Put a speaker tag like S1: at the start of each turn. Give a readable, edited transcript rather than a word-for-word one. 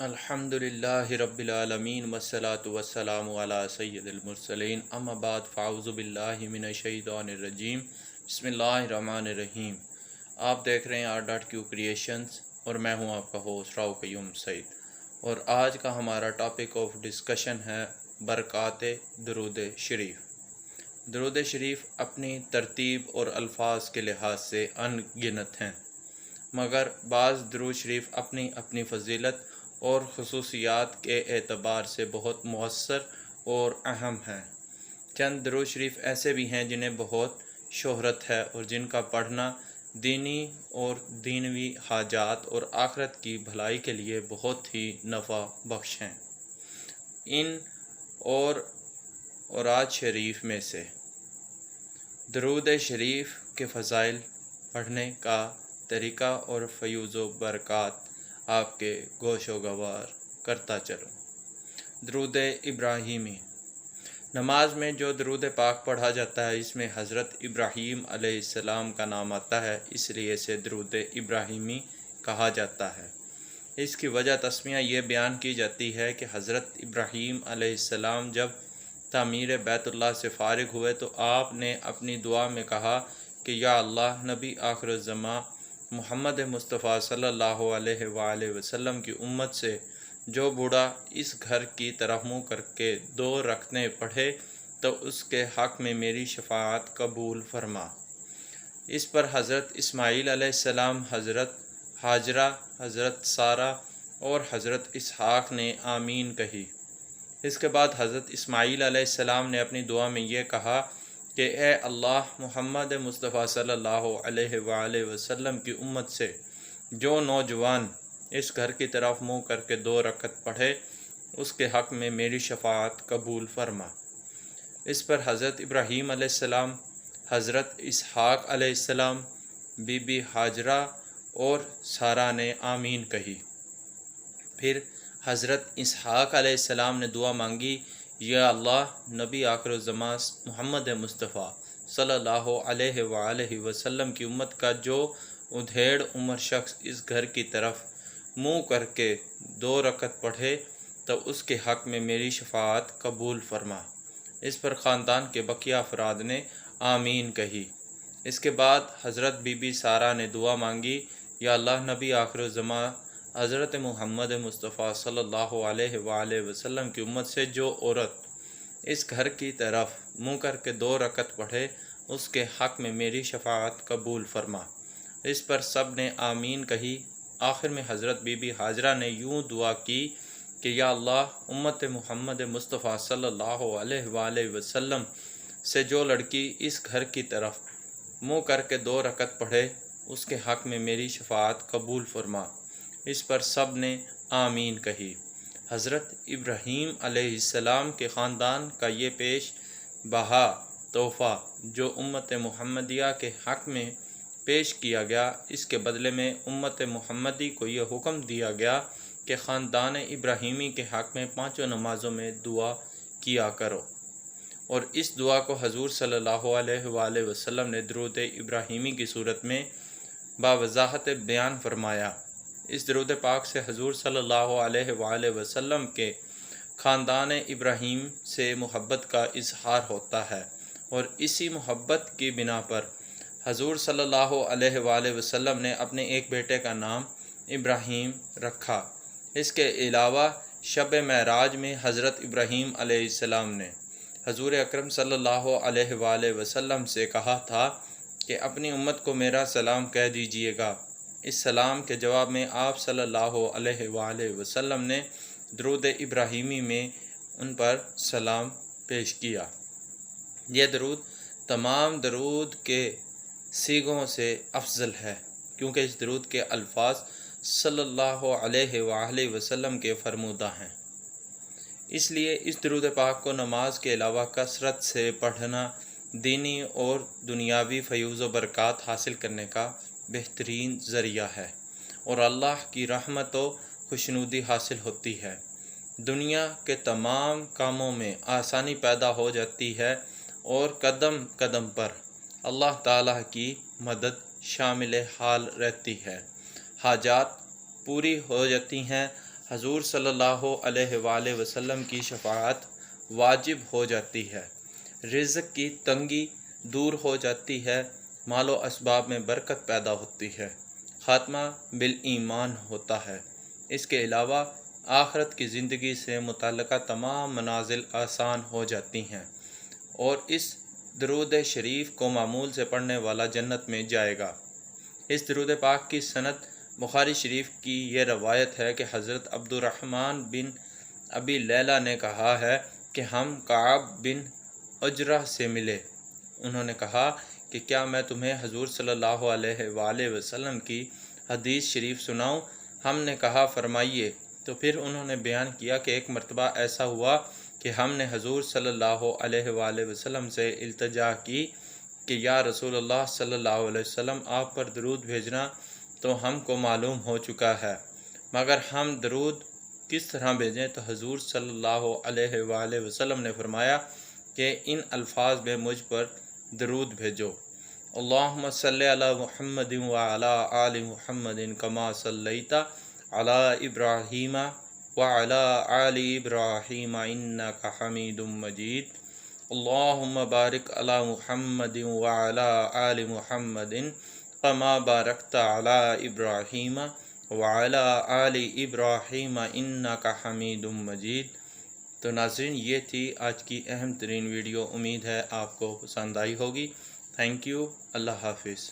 S1: الحمدللہ رب العالمین والصلاة والسلام علی سید المرسلین اما بعد فاعوذ باللہ من الشیطان الرجیم بسم اللہ الرحمن الرحیم۔ آپ دیکھ رہے ہیں R.Q کریشنز اور میں ہوں آپ کا ہوسٹ راؤ قیوم سعید، اور آج کا ہمارا ٹاپک آف ڈسکشن ہے برکات درود شریف۔ درود شریف اپنی ترتیب اور الفاظ کے لحاظ سے ان گنت ہیں، مگر بعض درود شریف اپنی اپنی فضیلت اور خصوصیات کے اعتبار سے بہت مؤثر اور اہم ہیں۔ چند درود شریف ایسے بھی ہیں جنہیں بہت شہرت ہے اور جن کا پڑھنا دینی اور دینوی حاجات اور آخرت کی بھلائی کے لیے بہت ہی نفع بخش ہیں۔ ان اور اوراد شریف میں سے درود شریف کے فضائل، پڑھنے کا طریقہ اور فیوز و برکات آپ کے گوش و گوار کرتا چلوں۔ درود ابراہیمی۔ نماز میں جو درود پاک پڑھا جاتا ہے اس میں حضرت ابراہیم علیہ السلام کا نام آتا ہے، اس لیے اسے درود ابراہیمی کہا جاتا ہے۔ اس کی وجہ تسمیہ یہ بیان کی جاتی ہے کہ حضرت ابراہیم علیہ السلام جب تعمیر بیت اللہ سے فارغ ہوئے تو آپ نے اپنی دعا میں کہا کہ یا اللہ، نبی آخر الزماں محمد مصطفیٰ صلی اللہ علیہ وآلہ وسلم کی امت سے جو بوڑھا اس گھر کی طرف منہ کر کے 2 رکعتیں پڑھے تو اس کے حق میں میری شفاعت قبول فرما۔ اس پر حضرت اسماعیل علیہ السلام، حضرت ہاجرہ، حضرت سارہ اور حضرت اسحاق نے آمین کہی۔ اس کے بعد حضرت اسماعیل علیہ السلام نے اپنی دعا میں یہ کہا کہ اے اللہ، محمد مصطفیٰ صلی اللہ علیہ وآلہ وسلم کی امت سے جو نوجوان اس گھر کی طرف منہ کر کے 2 رکعت پڑھے اس کے حق میں میری شفاعت قبول فرما۔ اس پر حضرت ابراہیم علیہ السلام، حضرت اسحاق علیہ السلام، بی بی ہاجرہ اور سارہ نے آمین کہی۔ پھر حضرت اسحاق علیہ السلام نے دعا مانگی، یا اللہ، نبی آخر الزماں محمد مصطفیٰ صلی اللہ علیہ وآلہ وسلم کی امت کا جو ادھیڑ عمر شخص اس گھر کی طرف منہ کر کے 2 رکعت پڑھے تو اس کے حق میں میری شفاعت قبول فرما۔ اس پر خاندان کے بقیہ افراد نے آمین کہی۔ اس کے بعد حضرت بی بی سارہ نے دعا مانگی، یا اللہ، نبی آخر الزماں حضرت محمد مصطفیٰ صلی اللہ علیہ وآلہ وسلم کی امت سے جو عورت اس گھر کی طرف منہ کر کے 2 رکعت پڑھے اس کے حق میں میری شفاعت قبول فرما۔ اس پر سب نے آمین کہی۔ آخر میں حضرت بی بی ہاجرہ نے یوں دعا کی کہ یا اللہ، امت محمد مصطفیٰ صلی اللہ علیہ وآلہ وسلم سے جو لڑکی اس گھر کی طرف منہ کر کے 2 رکعت پڑھے اس کے حق میں میری شفاعت قبول فرما۔ اس پر سب نے آمین کہی۔ حضرت ابراہیم علیہ السلام کے خاندان کا یہ پیش بہا تحفہ جو امت محمدیہ کے حق میں پیش کیا گیا، اس کے بدلے میں امت محمدی کو یہ حکم دیا گیا کہ خاندان ابراہیمی کے حق میں 5 نمازوں میں دعا کیا کرو، اور اس دعا کو حضور صلی اللہ علیہ وآلہ وسلم نے درود ابراہیمی کی صورت میں باوضاحت بیان فرمایا۔ اس درود پاک سے حضور صلی اللہ علیہ وآلہ وسلم کے خاندان ابراہیم سے محبت کا اظہار ہوتا ہے، اور اسی محبت کی بنا پر حضور صلی اللہ علیہ وآلہ وسلم نے اپنے ایک بیٹے کا نام ابراہیم رکھا۔ اس کے علاوہ شب معراج میں حضرت ابراہیم علیہ السلام نے حضور اکرم صلی اللہ علیہ وآلہ وسلم سے کہا تھا کہ اپنی امت کو میرا سلام کہہ دیجیے گا۔ اس سلام کے جواب میں آپ صلی اللہ علیہ وآلہ وسلم نے درود ابراہیمی میں ان پر سلام پیش کیا۔ یہ درود تمام درود کے صیغوں سے افضل ہے، کیونکہ اس درود کے الفاظ صلی اللہ علیہ وآلہ وسلم کے فرمودہ ہیں۔ اس لیے اس درود پاک کو نماز کے علاوہ کثرت سے پڑھنا دینی اور دنیاوی فیوز و برکات حاصل کرنے کا بہترین ذریعہ ہے، اور اللہ کی رحمت و خوشنودی حاصل ہوتی ہے۔ دنیا کے تمام کاموں میں آسانی پیدا ہو جاتی ہے، اور قدم قدم پر اللہ تعالیٰ کی مدد شامل حال رہتی ہے۔ حاجات پوری ہو جاتی ہیں۔ حضور صلی اللہ علیہ وآلہ وسلم کی شفاعت واجب ہو جاتی ہے، رزق کی تنگی دور ہو جاتی ہے، مال و اسباب میں برکت پیدا ہوتی ہے، خاتمہ بالایمان ہوتا ہے۔ اس کے علاوہ آخرت کی زندگی سے متعلقہ تمام منازل آسان ہو جاتی ہیں، اور اس درود شریف کو معمول سے پڑھنے والا جنت میں جائے گا۔ اس درود پاک کی سند بخاری شریف کی یہ روایت ہے کہ حضرت عبد الرحمن بن ابی لیلہ نے کہا ہے کہ ہم کعب بن عجرہ سے ملے۔ انہوں نے کہا کہ کیا میں تمہیں حضور صلی اللہ علیہ وآلہ وسلم کی حدیث شریف سناؤں؟ ہم نے کہا فرمائیے۔ تو پھر انہوں نے بیان کیا کہ ایک مرتبہ ایسا ہوا کہ ہم نے حضور صلی اللہ علیہ وآلہ وسلم سے التجا کی کہ یا رسول اللہ صلی اللہ علیہ وسلم، آپ پر درود بھیجنا تو ہم کو معلوم ہو چکا ہے، مگر ہم درود کس طرح بھیجیں؟ تو حضور صلی اللہ علیہ وآلہ وسلم نے فرمایا کہ ان الفاظ میں مجھ پر درود بھیجو: اللہم صلی علی محمد وعلی آل محمد کما صلیت علی ابراہیم وعلی آل ابراہیم انک حمید مجید، اللہم بارک علی محمد وعلی آل محمد کما بارکت علی ابراہیم وعلی آل ابراہیم انک حمید مجید۔ تو ناظرین، یہ تھی آج کی اہم ترین ویڈیو، امید ہے آپ کو پسند آئی ہوگی۔ تھینک یو، اللہ حافظ۔